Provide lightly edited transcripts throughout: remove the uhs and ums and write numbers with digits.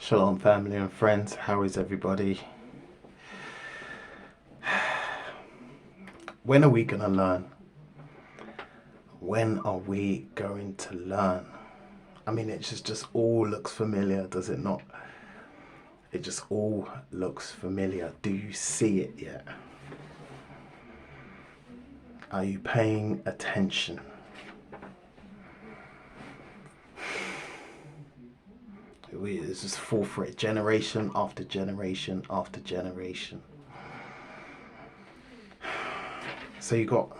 Shalom family and friends, how is everybody? When are we going to learn? When are we going to learn? I mean, it just all looks familiar, does it not? It just all looks familiar. Do you see it yet? Are you paying attention? It's just fall for it, generation after generation after generation. So you got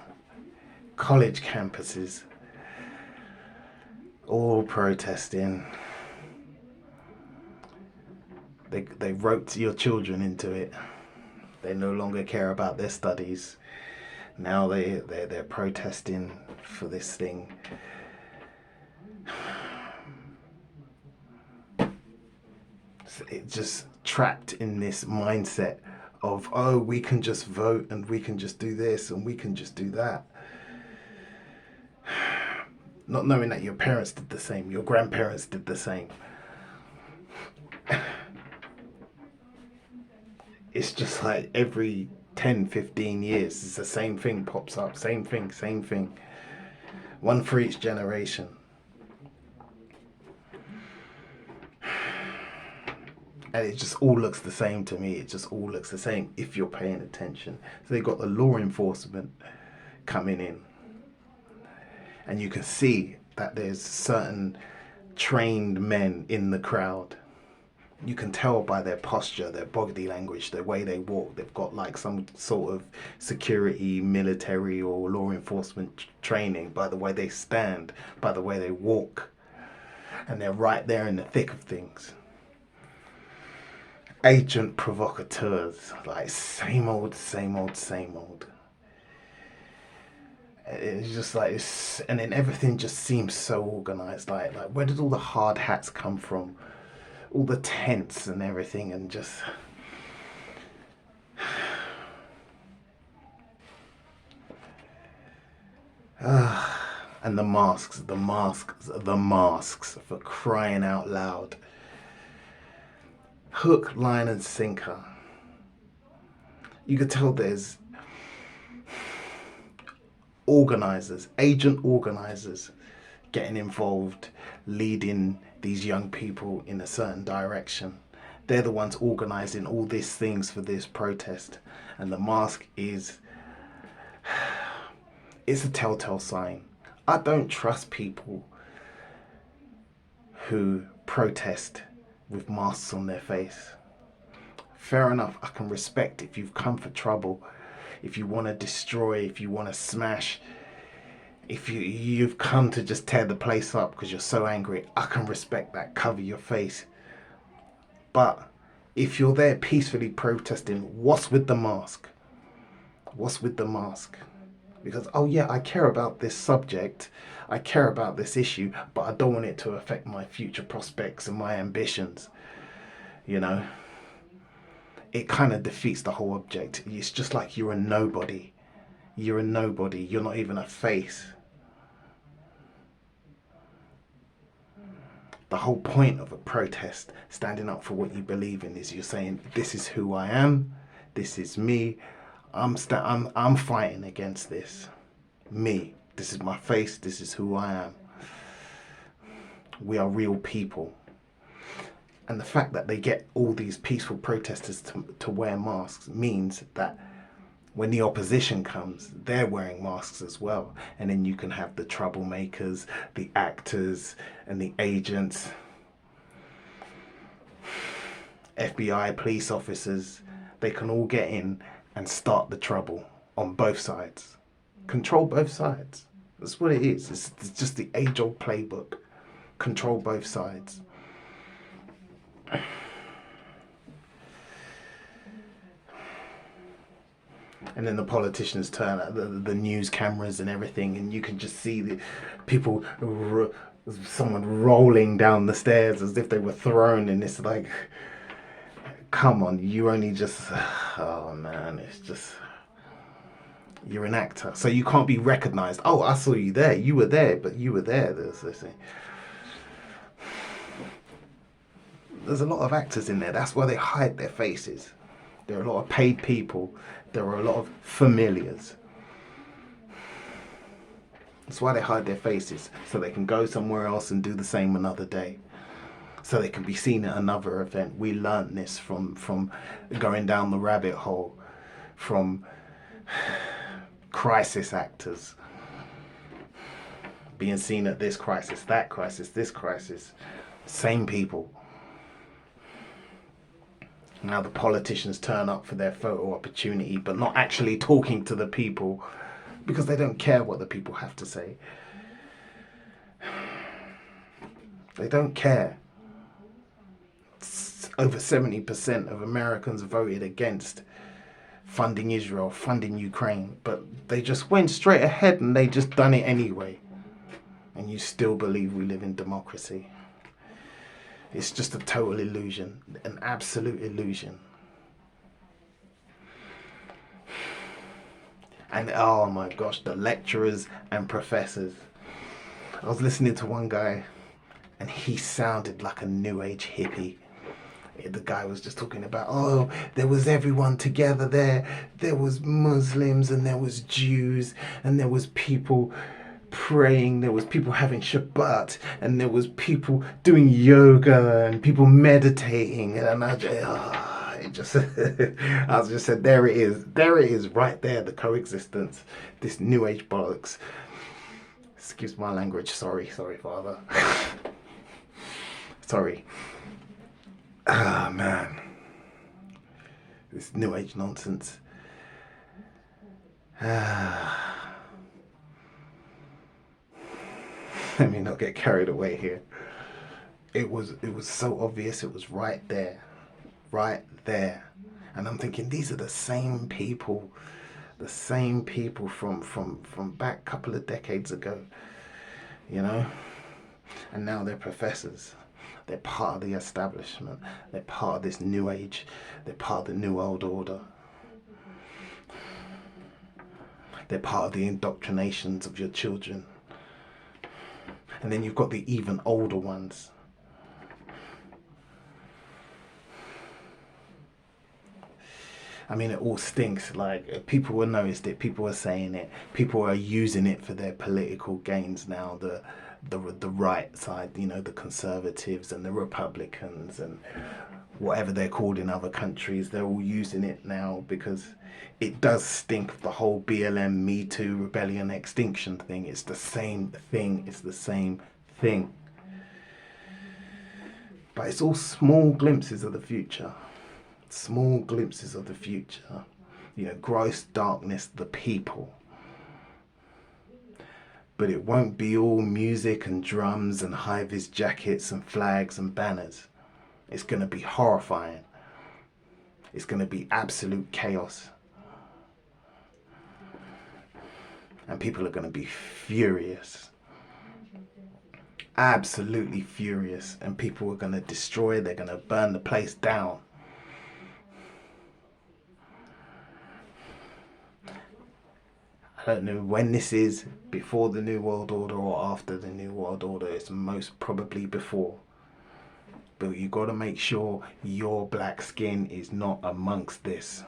college campuses all protesting. They roped your children into it. They no longer care about their studies. Now they're protesting for this thing. It's just trapped in this mindset of, oh, we can just vote and we can just do this and we can just do that. Not knowing that your parents did the same, your grandparents did the same. It's just like every 10, 15 years, it's the same thing pops up, same thing. One for each generation. And it just all looks the same to me. It just all looks the same if you're paying attention. So they've got the law enforcement coming in. And you can see that there's certain trained men in the crowd. You can tell by their posture, their body language, the way they walk. They've got like some sort of security, military or law enforcement training by the way they stand, by the way they walk. And they're right there in the thick of things. Agent provocateurs, like same old. It's just like, and then everything just seems so organized. Like where did all the hard hats come from? All the tents and everything, and just and the masks, for crying out loud. Hook, line and sinker. You could tell there's organizers, agent organizers getting involved, leading these young people in a certain direction. They're the ones organizing all these things for this protest. And the mask is, it's a telltale sign. I don't trust people who protest with masks on their face. Fair enough, I can respect if you've come for trouble, if you want to destroy, if you want to smash, if you've come to just tear the place up because you're so angry, I can respect that, cover your face. But if you're there peacefully protesting, what's with the mask? What's with the mask? Because, oh yeah, I care about this subject, I care about this issue, but I don't want it to affect my future prospects and my ambitions. You know, it kind of defeats the whole object. It's just like you're a nobody. You're a nobody. You're not even a face. The whole point of a protest, standing up for what you believe in, is you're saying, this is who I am. This is me. I'm fighting against this. Me. This is my face. This is who I am. We are real people. And the fact that they get all these peaceful protesters to wear masks means that when the opposition comes, they're wearing masks as well. And then you can have the troublemakers, the actors, and the agents, FBI, police officers. They can all get in and start the trouble on both sides. Control both sides. That's what it is. It's just the age-old playbook. Control both sides. And then the politicians turn out the news cameras and everything, and you can just see the people, someone rolling down the stairs as if they were thrown, and it's like, come on, you only just, oh man, it's just, you're an actor, so you can't be recognized. Oh, I saw you there, you were there, but you were there. There's a lot of actors in there. That's why they hide their faces. There are a lot of paid people. There are a lot of familiars. That's why they hide their faces, so they can go somewhere else and do the same another day. So they can be seen at another event. We learned this from going down the rabbit hole, from crisis actors being seen at this crisis, that crisis, this crisis. Same people. Now the politicians turn up for their photo opportunity, but not actually talking to the people, because they don't care what the people have to say. They don't care. Over 70% of Americans voted against funding Israel, funding Ukraine, but they just went straight ahead and they just done it anyway. And you still believe we live in democracy. It's just a total illusion, an absolute illusion. And oh my gosh, the lecturers and professors. I was listening to one guy and he sounded like a new age hippie. The guy was just talking about, oh, there was everyone together there. There was Muslims and there was Jews and there was people praying, there was people having Shabbat, and there was people doing yoga and people meditating, and I just said, there it is right there, the coexistence, this new age bollocks. Excuse my language, sorry Father. Sorry. Ah, man, this new age nonsense. Let me not get carried away here. It was so obvious. It was right there, and I'm thinking, these are the same people from back a couple of decades ago, you know, and now they're professors. They're part of the establishment. They're part of this new age. They're part of the new world order. They're part of the indoctrinations of your children. And then you've got the even older ones. I mean, it all stinks. Like, people have noticed it. People are saying it. People are using it for their political gains now. The right side, you know, the conservatives and the Republicans and whatever they're called in other countries, they're all using it now because it does stink of the whole BLM, Me Too, rebellion, extinction thing. It's the same thing. It's the same thing. But it's all small glimpses of the future. Small glimpses of the future. You know, gross darkness, the people. But it won't be all music and drums and high-vis jackets and flags and banners. It's going to be horrifying. It's going to be absolute chaos. And people are going to be furious. Absolutely furious. And people are going to destroy, they're going to burn the place down. I don't know when this is, before the New World Order or after the New World Order. It's most probably before. But you got to make sure your black skin is not amongst this.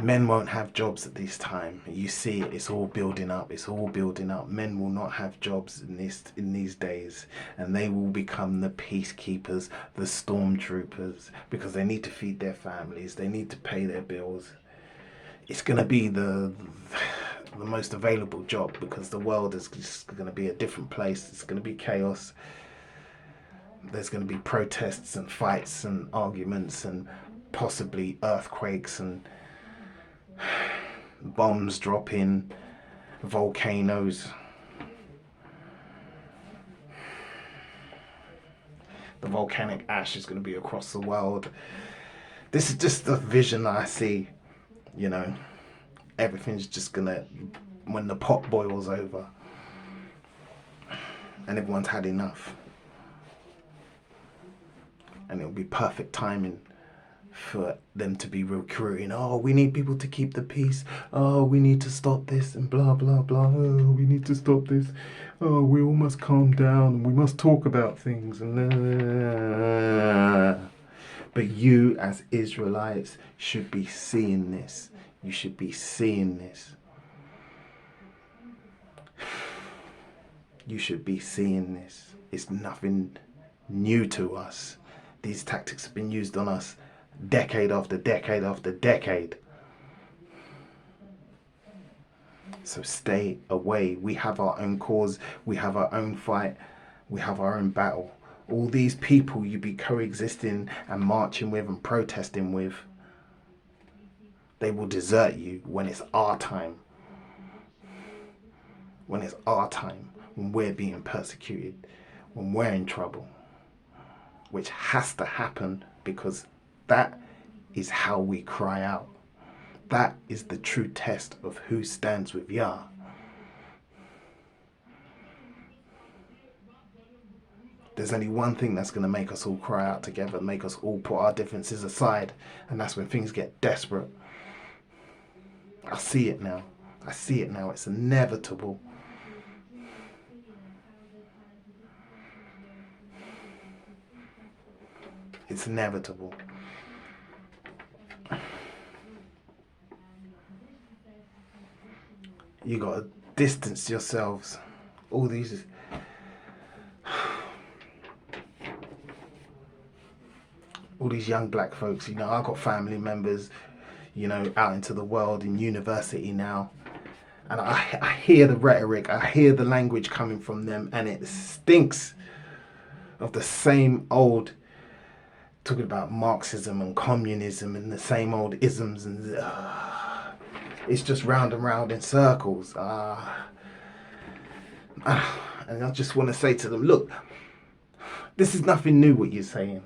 Men won't have jobs at this time. You see it, it's all building up. It's all building up. Men will not have jobs in these days, and they will become the peacekeepers, the stormtroopers, because they need to feed their families. They need to pay their bills. It's going to be the most available job, because the world is just going to be a different place. It's going to be chaos. There's going to be protests and fights and arguments and possibly earthquakes and bombs dropping, volcanoes. The volcanic ash is going to be across the world. This is just the vision I see, you know. Everything's just going to, when the pot boils over and everyone's had enough, and it'll be perfect timing for them to be recruiting. Oh, we need people to keep the peace. Oh, we need to stop this and blah, blah, blah. Oh, we need to stop this. oh, we all must calm down and we must talk about things. But you as Israelites should be seeing this. You should be seeing this. You should be seeing this. It's nothing new to us. These tactics have been used on us decade after decade after decade. So stay away. We have our own cause. We have our own fight. We have our own battle. All these people you be coexisting and marching with and protesting with, they will desert you when it's our time. When it's our time. When we're being persecuted. When we're in trouble. Which has to happen because that is how we cry out. That is the true test of who stands with Yah. There's only one thing that's going to make us all cry out together, make us all put our differences aside, and that's when things get desperate. I see it now. I see it now. It's inevitable. It's inevitable. You got to distance yourselves. All these young black folks, you know, I've got family members, you know, out into the world in university now. And I hear the rhetoric, I hear the language coming from them, and it stinks of the same old, talking about Marxism and communism and the same old isms, and it's just round and round in circles. And I just want to say to them, look, this is nothing new what you're saying.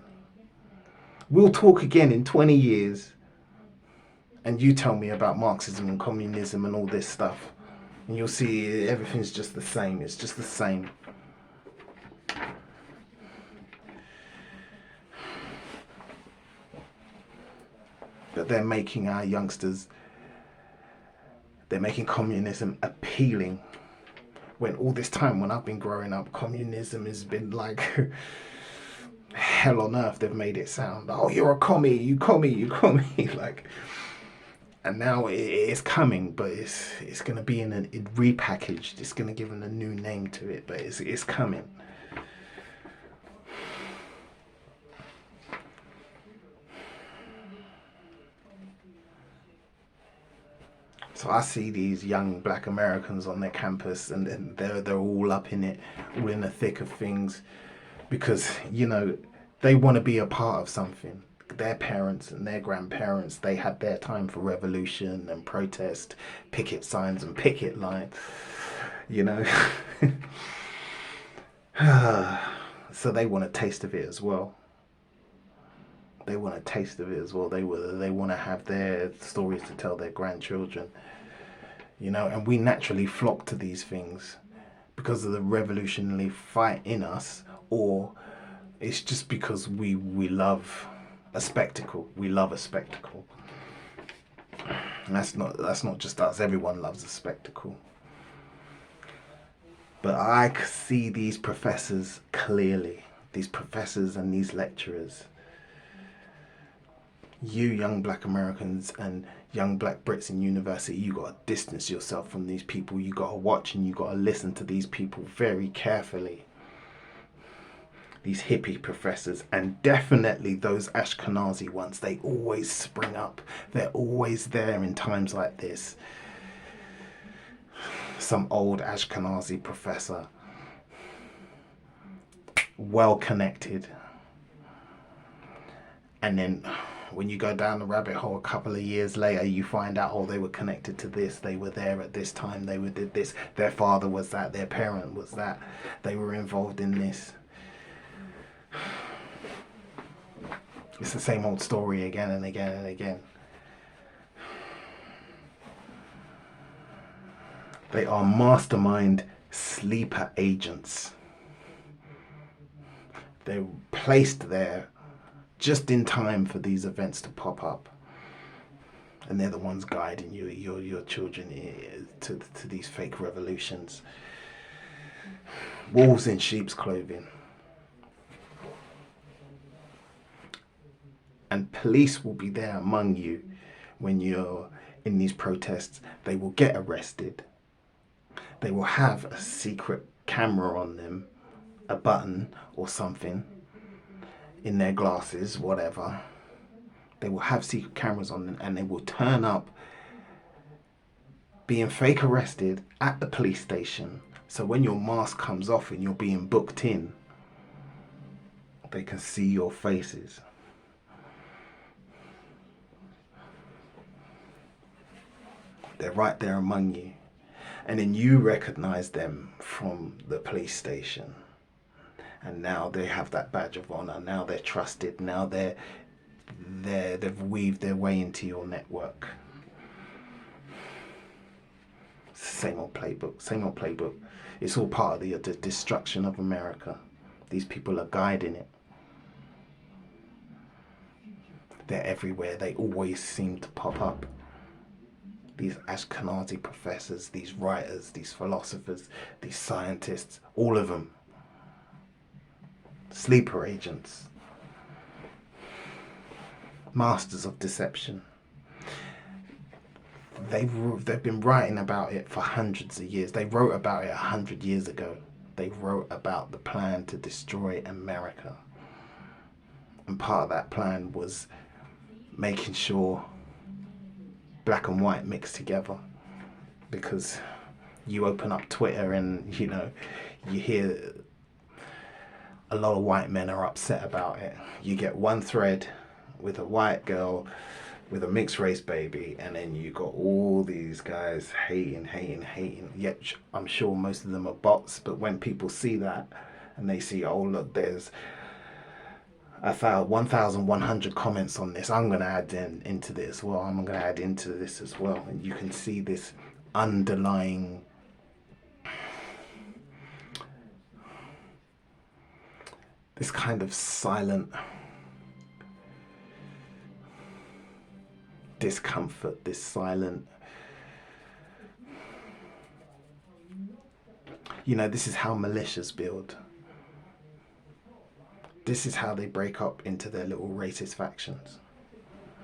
We'll talk again in 20 years and you tell me about Marxism and communism and all this stuff. And you'll see everything's just the same. It's just the same. But they're making our youngsters, they're making communism appealing. When all this time, when I've been growing up, communism has been like hell on earth. They've made it sound, oh, you're a commie, you commie, like. And now it's coming, but it's going to be in it repackaged. It's going to give them a new name to it, but it's coming. So I see these young black Americans on their campus, and they're all up in it, all in the thick of things, because, you know, they want to be a part of something. Their parents and their grandparents, they had their time for revolution and protest, picket signs and picket lines, you know. So they want a taste of it as well. They want a taste of it as well. They want to have their stories to tell their grandchildren, you know. And we naturally flock to these things because of the revolutionary fight in us, or it's just because we love a spectacle. We love a spectacle. And that's not just us. Everyone loves a spectacle. But I see these professors clearly. These professors and these lecturers. You young black Americans and young black Brits in university, you got to distance yourself from these people. You got to watch and you got to listen to these people very carefully. These hippie professors, and definitely those Ashkenazi ones, they always spring up. They're always there in times like this. Some old Ashkenazi professor, well connected, and then when you go down the rabbit hole a couple of years later, you find out, oh, they were connected to this, they were there at this time, did this, their father was that, their parent was that, they were involved in this. It's the same old story again and again and again. They are mastermind sleeper agents. They're placed there just in time for these events to pop up. And they're the ones guiding your children to these fake revolutions. Wolves in sheep's clothing. And police will be there among you when you're in these protests. They will get arrested. They will have a secret camera on them, a button or something in their glasses, whatever. They will have secret cameras on them, and they will turn up being fake arrested at the police station. So when your mask comes off and you're being booked in, they can see your faces. They're right there among you. And then you recognize them from the police station. And now they have that badge of honor. Now they're trusted. Now they've weaved their way into your network. Same old playbook, same old playbook. It's all part of the destruction of America. These people are guiding it. They're everywhere. They always seem to pop up. These Ashkenazi professors, these writers, these philosophers, these scientists, all of them. Sleeper agents. Masters of deception. They've been writing about it for hundreds of years. They wrote about it 100 years ago. They wrote about the plan to destroy America. And part of that plan was making sure black and white mixed together. Because you open up Twitter and, you hear a lot of white men are upset about it. You get one thread with a white girl with a mixed race baby, and then you got all these guys hating. Yet I'm sure most of them are bots, but when people see that and they see, oh look, there's 1,100 comments on this, I'm going to add into this. Well, I'm going to add into this as well. And you can see this underlying this kind of silent discomfort, this silent, this is how militias build. This is how they break up into their little racist factions.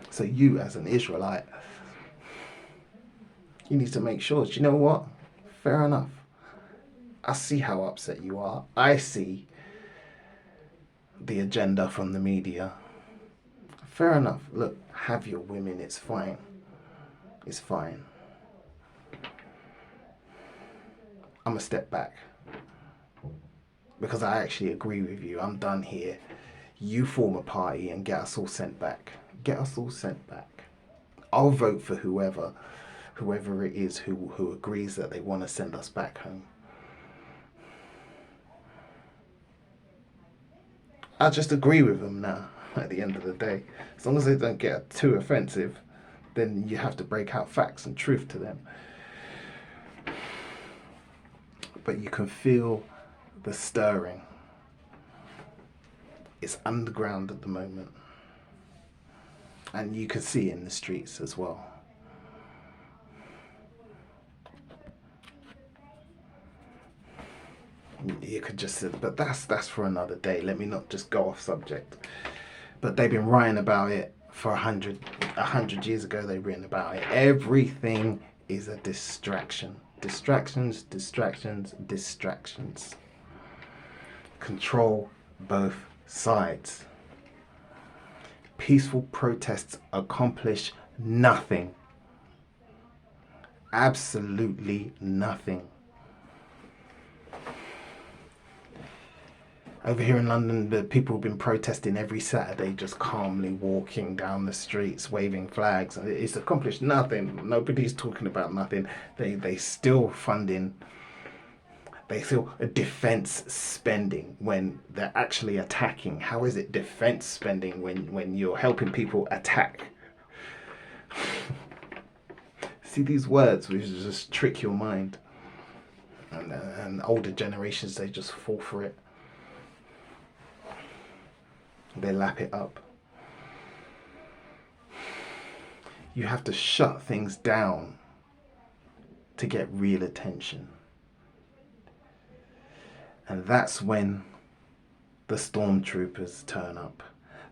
So you, as an Israelite, you need to make sure, do you know what? Fair enough. I see how upset you are. I see the agenda from the media. Fair enough. Look, have your women. It's fine. It's fine. I'm going to step back. Because I actually agree with you. I'm done here. You form a party and get us all sent back. Get us all sent back. I'll vote for whoever it is who agrees that they want to send us back home. I just agree with them now. At the end of the day, as long as they don't get too offensive, then you have to break out facts and truth to them. But you can feel the stirring. It's underground at the moment, and you can see it in the streets as well. You could just, but that's for another day. Let me not just go off subject. But they've been writing about it for 100 years ago. They've written about it. Everything is a distraction. Distractions, distractions, distractions. Control both sides. Peaceful protests accomplish nothing. Absolutely nothing. Over here in London, the people have been protesting every Saturday, just calmly walking down the streets, waving flags. It's accomplished nothing. Nobody's talking about nothing. They still funding. They still defense spending when they're actually attacking. How is it defense spending when you're helping people attack? See, these words which just trick your mind. And older generations, they just fall for it. They lap it up. You have to shut things down to get real attention. And that's when the stormtroopers turn up.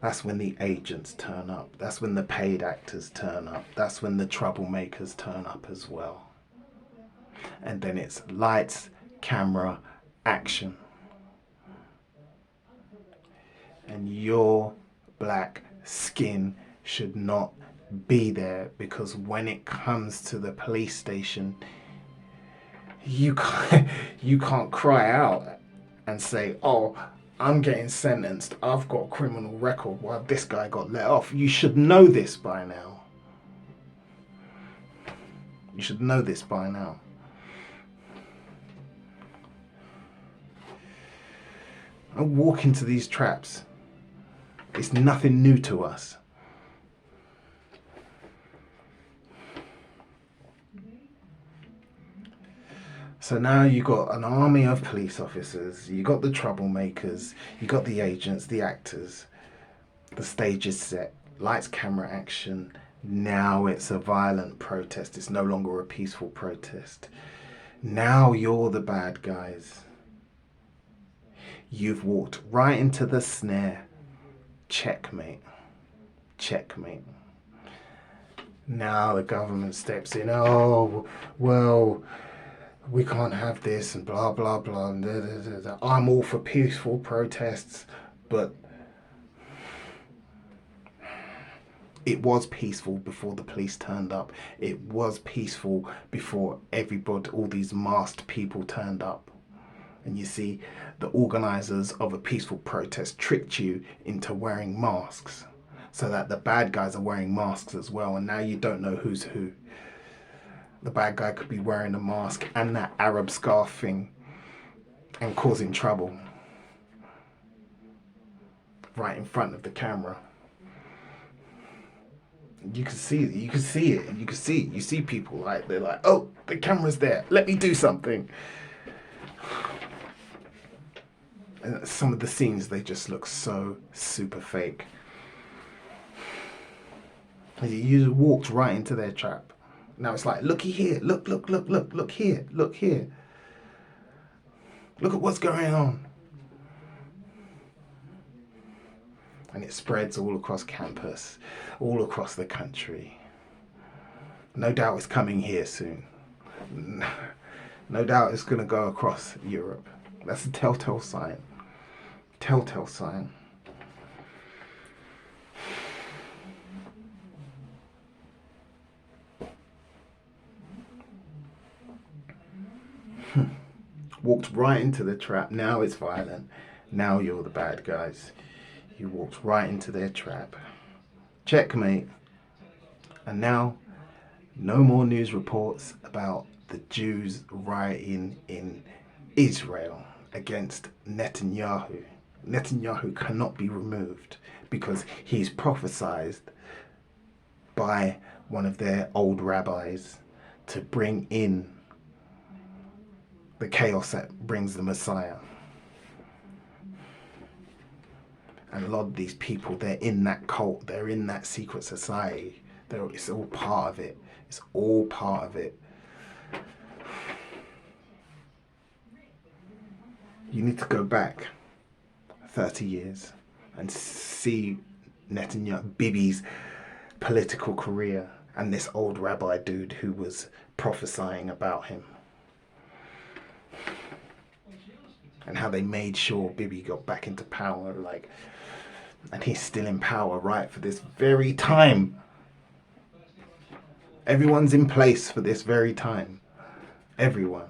That's when the agents turn up. That's when the paid actors turn up. That's when the troublemakers turn up as well. And then it's lights, camera, action. And your black skin should not be there, because when it comes to the police station, you can't cry out and say, oh, I'm getting sentenced, I've got a criminal record while this guy got let off. You should know this by now. You should know this by now. I walk into these traps. It's nothing new to us. So now you got an army of police officers, you got the troublemakers, you got the agents, the actors. The stage is set, lights, camera, action. Now it's a violent protest. It's no longer a peaceful protest. Now you're the bad guys. You've walked right into the snare. Checkmate. Checkmate. Now the government steps in. Oh, well, we can't have this and blah, blah, blah. I'm all for peaceful protests, but it was peaceful before the police turned up. It was peaceful before everybody, all these masked people turned up. And you see, the organisers of a peaceful protest tricked you into wearing masks, so that the bad guys are wearing masks as well. And now you don't know who's who. The bad guy could be wearing a mask and that Arab scarf thing and causing trouble right in front of the camera. You can see it. You see people like, they're like, oh, the camera's there. Let me do something. And some of the scenes, they just look so super fake. You walked right into their trap. Now it's like, looky here, look here, look here. Look at what's going on. And it spreads all across campus, all across the country. No doubt it's coming here soon. No doubt it's going to go across Europe. That's a telltale sign. Telltale sign. Walked right into the trap. Now it's violent. Now you're the bad guys. You walked right into their trap. Checkmate. And now, no more news reports about the Jews rioting in Israel against Netanyahu. Netanyahu cannot be removed because he's prophesied by one of their old rabbis to bring in the chaos that brings the Messiah. And a lot of these people, they're in that cult, they're in that secret society. It's all part of it. It's all part of it. You need to go back 30 years and see Netanyahu, Bibi's political career, and this old rabbi dude who was prophesying about him. And how they made sure Bibi got back into power, and he's still in power right for this very time. Everyone's in place for this very time. Everyone.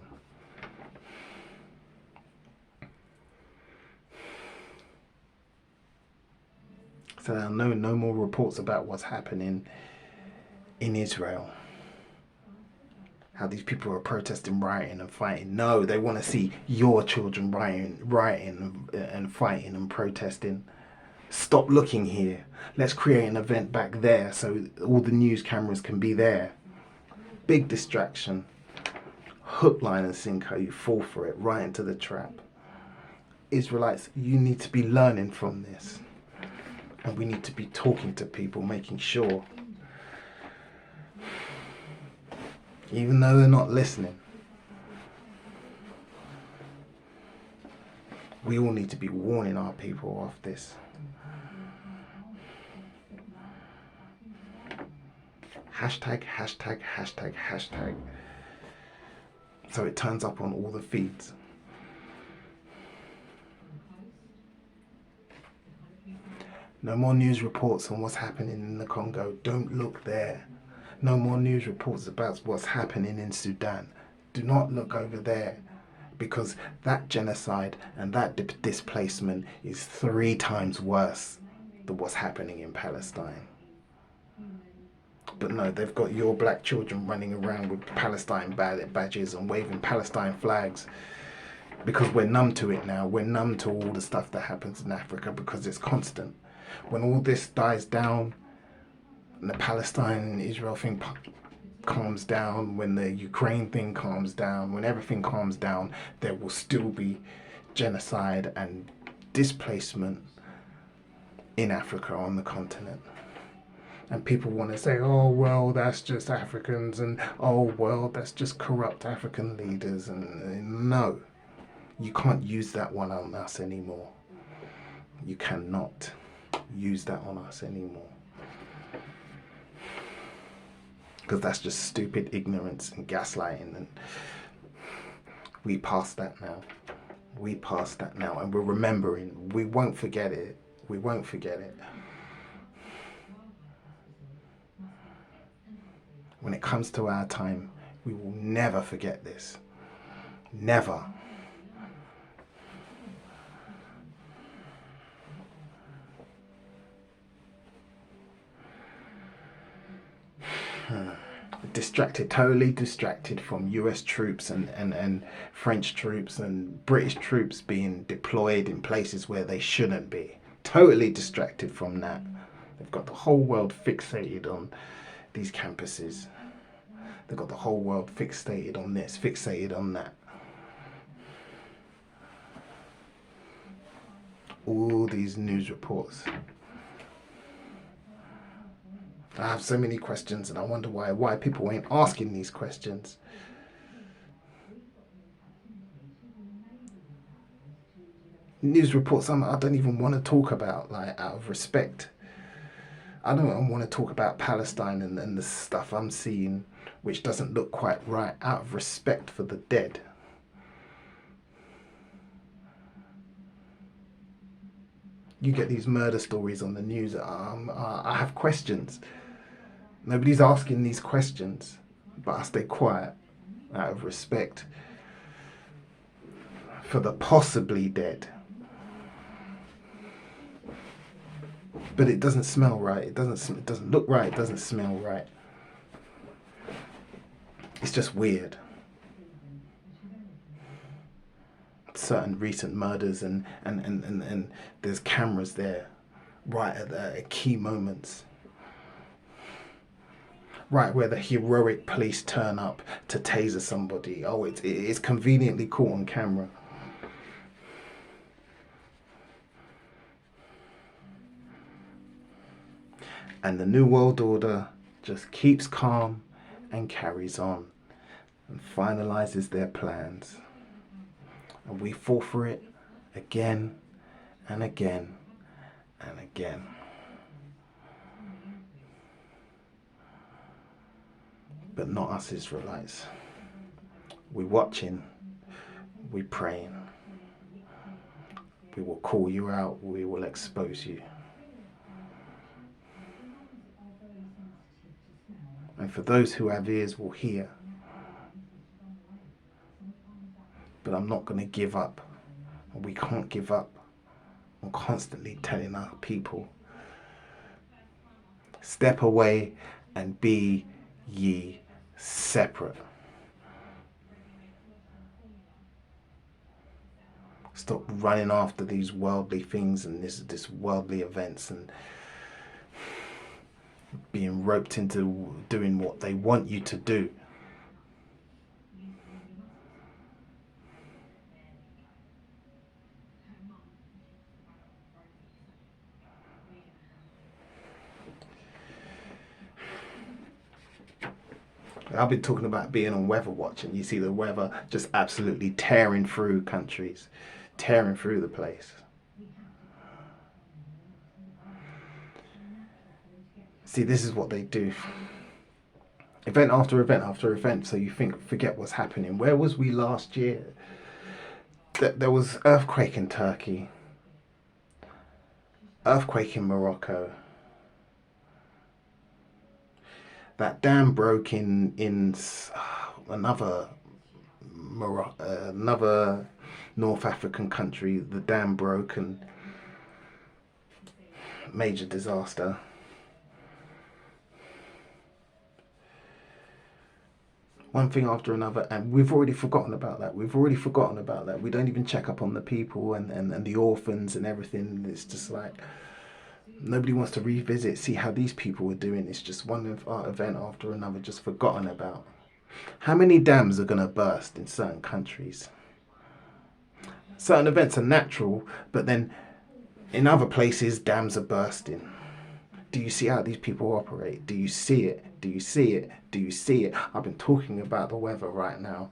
So now no more reports about what's happening in Israel. How these people are protesting, rioting and fighting. No, they want to see your children rioting and fighting and protesting. Stop looking here. Let's create an event back there so all the news cameras can be there. Big distraction. Hook, line and sinker. You fall for it right into the trap. Israelites, you need to be learning from this. And we need to be talking to people, making sure. Even though they're not listening. We all need to be warning our people of this. Hashtag, hashtag, hashtag, hashtag. So it turns up on all the feeds. No more news reports on what's happening in the Congo. Don't look there. No more news reports about what's happening in Sudan. Do not look over there, because that genocide and that displacement is 3 times worse than what's happening in Palestine. But no, they've got your black children running around with Palestine badges and waving Palestine flags, because we're numb to it now. We're numb to all the stuff that happens in Africa because it's constant. When all this dies down and the Palestine and Israel thing calms down, when the Ukraine thing calms down, when everything calms down, there will still be genocide and displacement in Africa, on the continent. And people want to say, oh, well, that's just Africans, and oh, well, that's just corrupt African leaders. And no, you can't use that one on us anymore. You cannot use that on us anymore. Because that's just stupid ignorance and gaslighting. And we passed that now. We passed that now. And we're remembering. We won't forget it. We won't forget it. When it comes to our time, we will never forget this. Never. Distracted, totally distracted from US troops and French troops and British troops being deployed in places where they shouldn't be. Totally distracted from that. They've got the whole world fixated on these campuses. They've got the whole world fixated on this, fixated on that. All these news reports. I have so many questions, and I wonder why people ain't asking these questions. News reports I don't even want to talk about, like, out of respect. I don't want to talk about Palestine and the stuff I'm seeing, which doesn't look quite right, out of respect for the dead. You get these murder stories on the news. I have questions. Nobody's asking these questions, but I stay quiet out of respect for the possibly dead. But it doesn't smell right. It doesn't look right. It doesn't smell right. It's just weird. Certain recent murders and there's cameras there right at the key moments. Right where the heroic police turn up to taser somebody. Oh, it's conveniently caught on camera. And the New World Order just keeps calm and carries on and finalizes their plans. And we fall for it again and again and again. But not us Israelites. We watching, we praying. We will call you out, we will expose you. And for those who have ears will hear. But I'm not going to give up. We can't give up. I'm constantly telling our people, step away and be ye separate. Stop running after these worldly things and this worldly events and being roped into doing what they want you to do. I've been talking about being on weather watch, and you see the weather just absolutely tearing through countries, tearing through the place. See, this is what they do. Event after event after event, so you forget what's happening. Where was we last year? There was earthquake in Turkey, earthquake in Morocco. That dam broke in another another North African country. The dam broke and major disaster. One thing after another, and we've already forgotten about that. We don't even check up on the people and the orphans and everything. It's just like nobody wants to revisit, see how these people were doing. It's just one event after another, just forgotten about. How many dams are going to burst in certain countries? Certain events are natural, but then in other places, dams are bursting. Do you see how these people operate? Do you see it? Do you see it? Do you see it? I've been talking about the weather right now.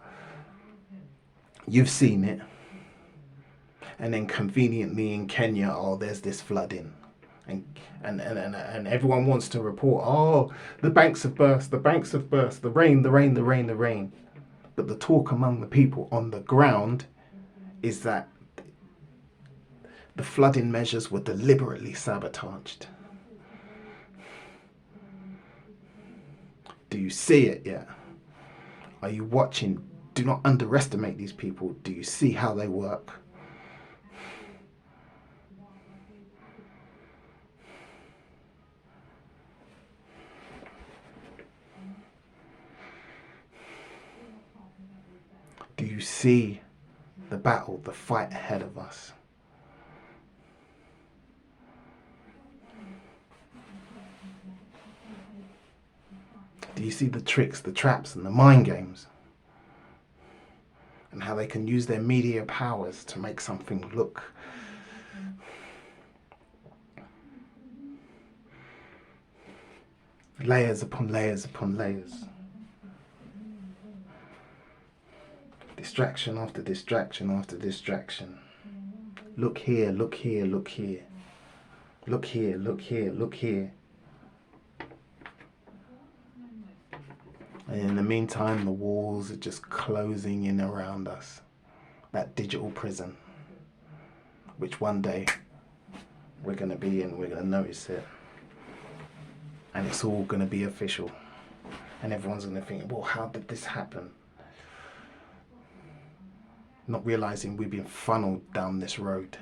You've seen it. And then conveniently in Kenya, oh, there's this flooding. And everyone wants to report, oh, the banks have burst, the banks have burst, the rain. But the talk among the people on the ground is that the flooding measures were deliberately sabotaged. Do you see it yet? Are you watching? Do not underestimate these people. Do you see how they work? Do you see the battle, the fight ahead of us? Do you see the tricks, the traps, and the mind games? And how they can use their media powers to make something look layers upon layers upon layers. Distraction after distraction after distraction. Look here, look here, look here. Look here, look here, look here. And in the meantime, the walls are just closing in around us. That digital prison, which one day we're going to be in, we're going to notice it. And it's all going to be official. And everyone's going to think, well, how did this happen? Not realizing we've been funneled down this road.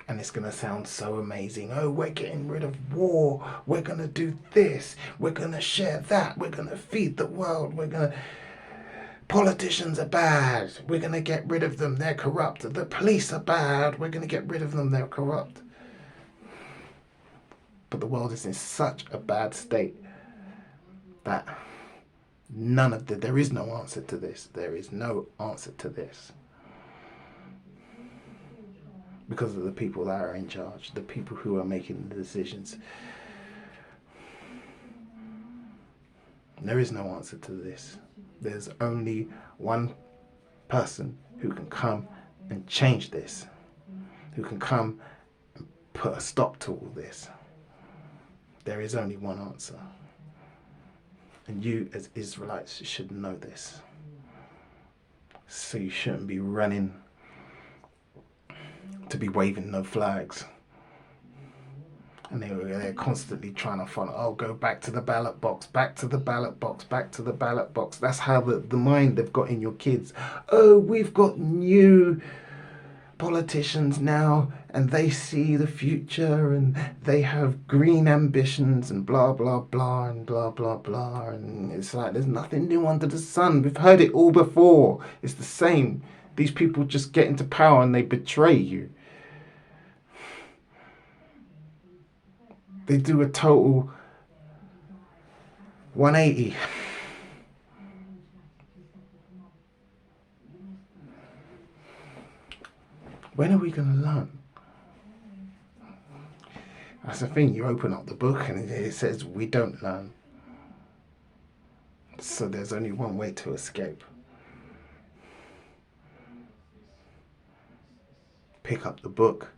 And it's going to sound so amazing. Oh, we're getting rid of war. We're going to do this. We're going to share that. We're going to feed the world. Politicians are bad. We're going to get rid of them. They're corrupt. The police are bad. We're going to get rid of them. They're corrupt. But the world is in such a bad state that there is no answer to this. There is no answer to this. Because of the people that are in charge, the people who are making the decisions. There is no answer to this. There's only one person who can come and change this, who can come and put a stop to all this. There is only one answer. And you as Israelites should know this. So you shouldn't be running to be waving no flags. And they're constantly trying to follow, oh, go back to the ballot box, back to the ballot box, back to the ballot box. That's how the mind they've got in your kids. Oh, we've got new politicians now and they see the future and they have green ambitions and blah, blah, blah and blah, blah, blah. And it's like there's nothing new under the sun. We've heard it all before. It's the same. These people just get into power and they betray you. They do a total 180. When are we going to learn? That's the thing. You open up the book and it says we don't learn. So there's only one way to escape. Pick up the book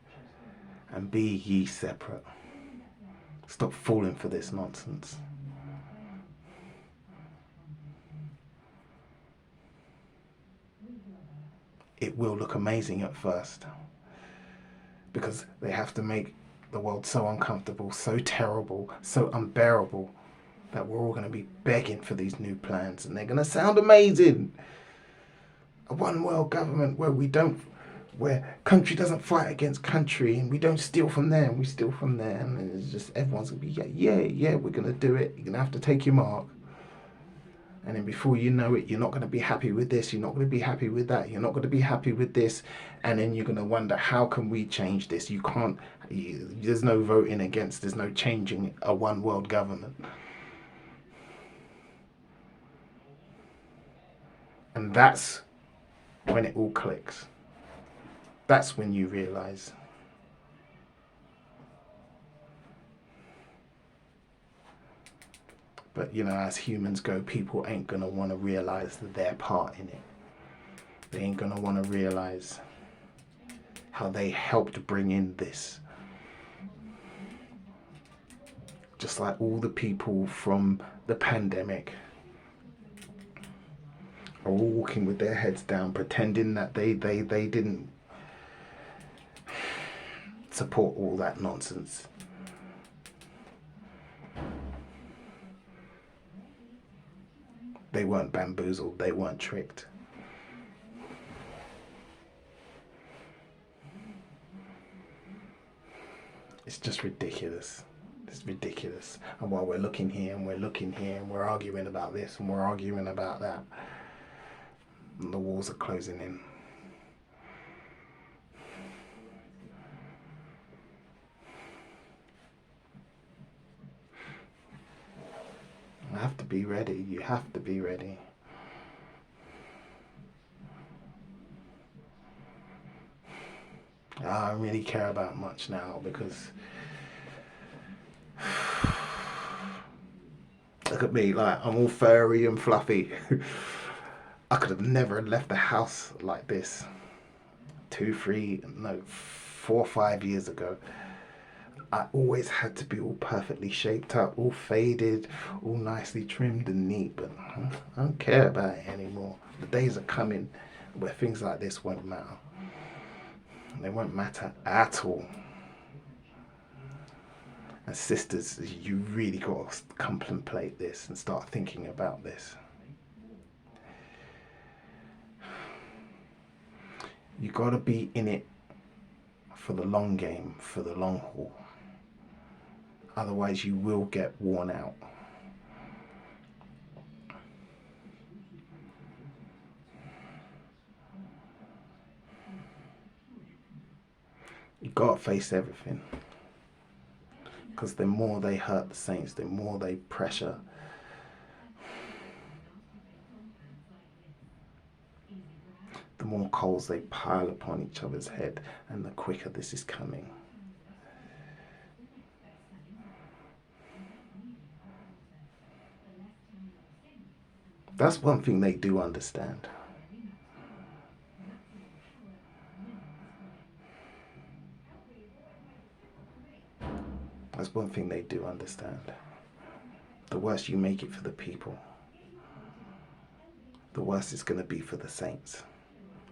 and be ye separate. Stop falling for this nonsense. It will look amazing at first because they have to make the world so uncomfortable, so terrible, so unbearable that we're all going to be begging for these new plans, and they're going to sound amazing. A one world government where country doesn't fight against country, and we don't steal from there and we steal from there, and it's just everyone's going to be yeah, we're going to do it. You're going to have to take your mark. And then before you know it, you're not going to be happy with this, you're not going to be happy with that, you're not going to be happy with this. And then you're going to wonder, how can we change this? You can't, there's no voting against, there's no changing a one world government. And that's when it all clicks. That's when you realize but as humans go, people ain't gonna want to realize their part in it. They ain't gonna want to realize how they helped bring in this. Just like all the people from the pandemic are all walking with their heads down, pretending that they didn't support all that nonsense. They weren't bamboozled, they weren't tricked. It's just ridiculous. It's ridiculous. And while we're looking here and we're looking here and we're arguing about this and we're arguing about that, and the walls are closing in. You have to be ready. You have to be ready. I don't really care about much now because look at me, like I'm all furry and fluffy. I could have never left the house like this 4 or 5 years ago. I always had to be all perfectly shaped up, all faded, all nicely trimmed and neat, but I don't care about it anymore. The days are coming where things like this won't matter. They won't matter at all. And sisters, you really got to contemplate this and start thinking about this. You got to be in it for the long game, for the long haul. Otherwise, you will get worn out. You got to face everything. Because the more they hurt the saints, the more they pressure, the more coals they pile upon each other's head, and the quicker this is coming. That's one thing they do understand. That's one thing they do understand. The worse you make it for the people, the worse it's going to be for the saints,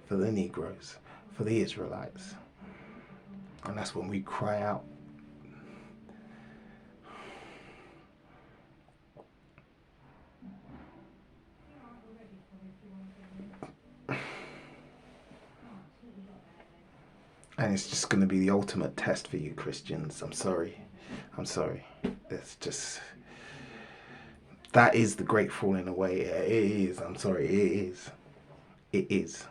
for the Negroes, for the Israelites. And that's when we cry out. And it's just going to be the ultimate test for you Christians. I'm sorry. It's just, that is the great falling away. It is. I'm sorry. It is. It is.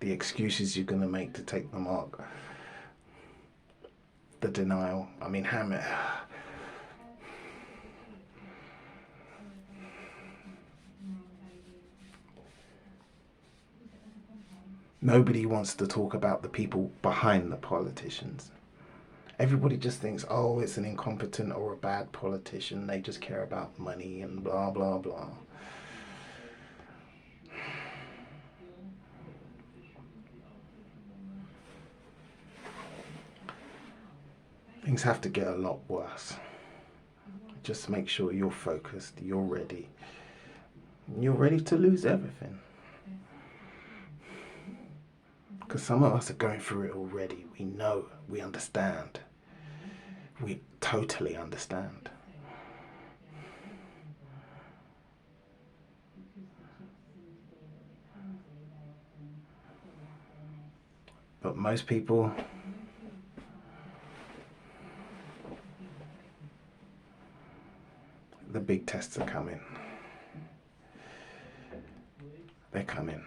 The excuses you're going to make to take the mark. The denial. I mean, nobody wants to talk about the people behind the politicians. Everybody just thinks, oh, it's an incompetent or a bad politician. They just care about money and blah, blah, blah. things have to get a lot worse. Just make sure you're focused, you're ready. You're ready to lose everything. Because some of us are going through it already. We know, we understand. We totally understand. But most people, the big tests are coming. They're coming.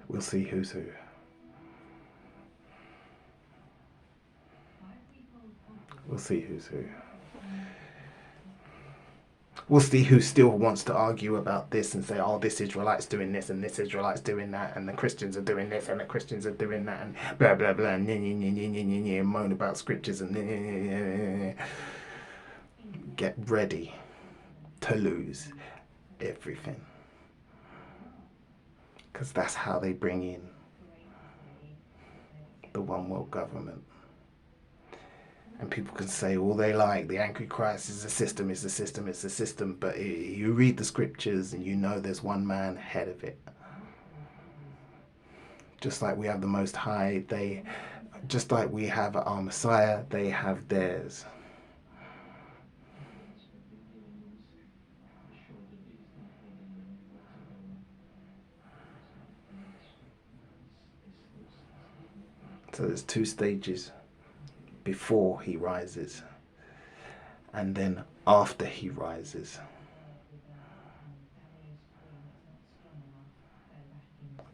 We'll see who's who. We'll see who's who. We'll see who still wants to argue about this and say, oh, this Israelite's doing this and this Israelite's doing that and the Christians are doing this and the Christians are doing that and blah, blah, blah, and moan about scriptures and get ready to lose everything. Because that's how they bring in the one world government. And people can say all they like, the Antichrist is the system, it's the system, it's the system. But you read the scriptures and you know there's one man head of it. Just like we have the Most High, just like we have our Messiah, they have theirs. So there's 2 stages. Before he rises and then after he rises.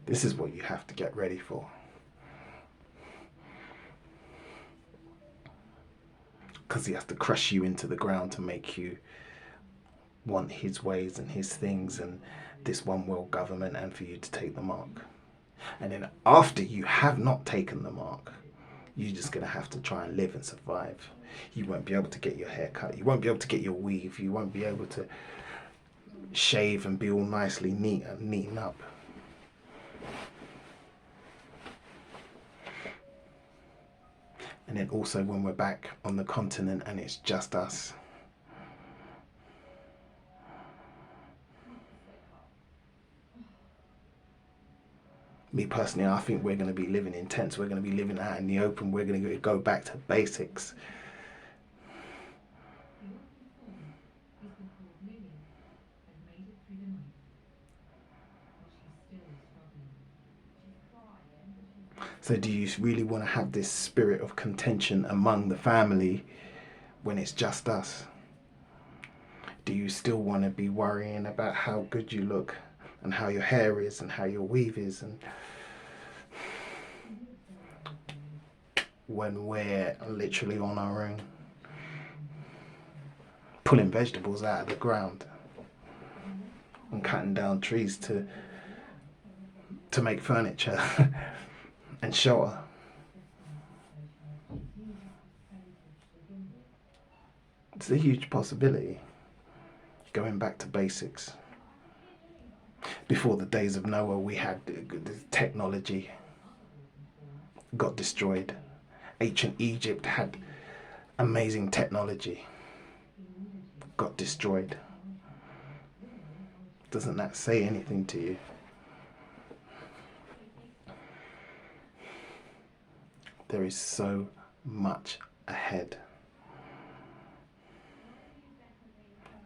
This is what you have to get ready for. Because he has to crush you into the ground to make you want his ways and his things and this one world government and for you to take the mark. And then after you have not taken the mark, you're just going to have to try and live and survive. You won't be able to get your hair cut. You won't be able to get your weave. You won't be able to shave and be all nicely neaten up. And then also when we're back on the continent and it's just us. Me personally, I think we're going to be living in tents. We're going to be living out in the open. We're going to go back to basics. So do you really want to have this spirit of contention among the family when it's just us? Do you still want to be worrying about how good you look and how your hair is and how your weave is, and when we're literally on our own, pulling vegetables out of the ground and cutting down trees to make furniture and shelter? It's a huge possibility. Going back to basics. Before the days of Noah, we had the technology got destroyed. Ancient Egypt had amazing technology, got destroyed. Doesn't that say anything to you? There is so much ahead.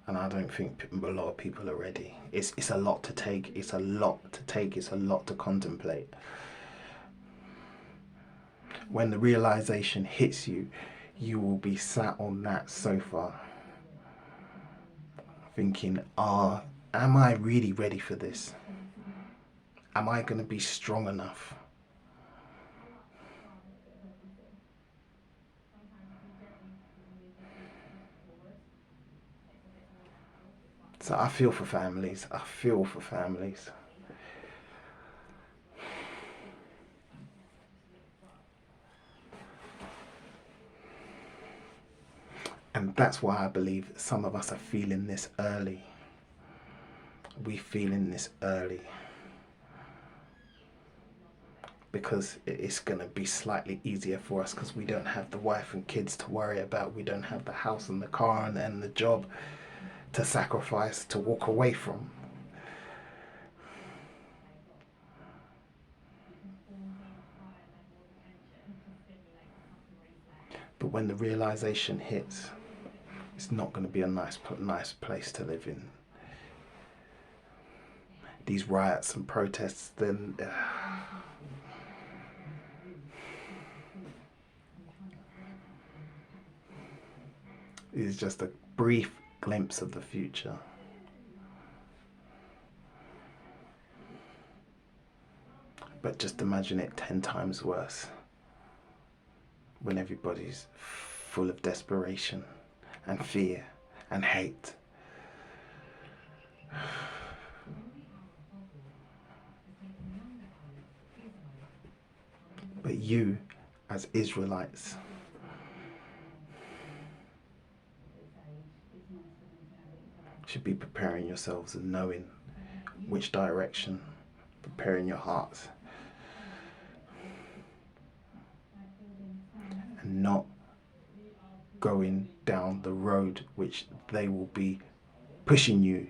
And I don't think a lot of people are ready. It's a lot to take. It's a lot to take. It's a lot to contemplate. When the realization hits you, you will be sat on that sofa thinking, am I really ready for this? Am I going to be strong enough? So I feel for families. I feel for families. That's why I believe some of us are feeling this early. We're feeling this early because it's going to be slightly easier for us because we don't have the wife and kids to worry about. We don't have the house and the car and the job to sacrifice, to walk away from. But when the realization hits, it's not going to be a nice place to live in. These riots and protests, then is just a brief glimpse of the future. But just imagine it 10 times worse when everybody's full of desperation and fear and hate. But you, as Israelites, should be preparing yourselves and knowing which direction, preparing your hearts, and not going down the road which they will be pushing you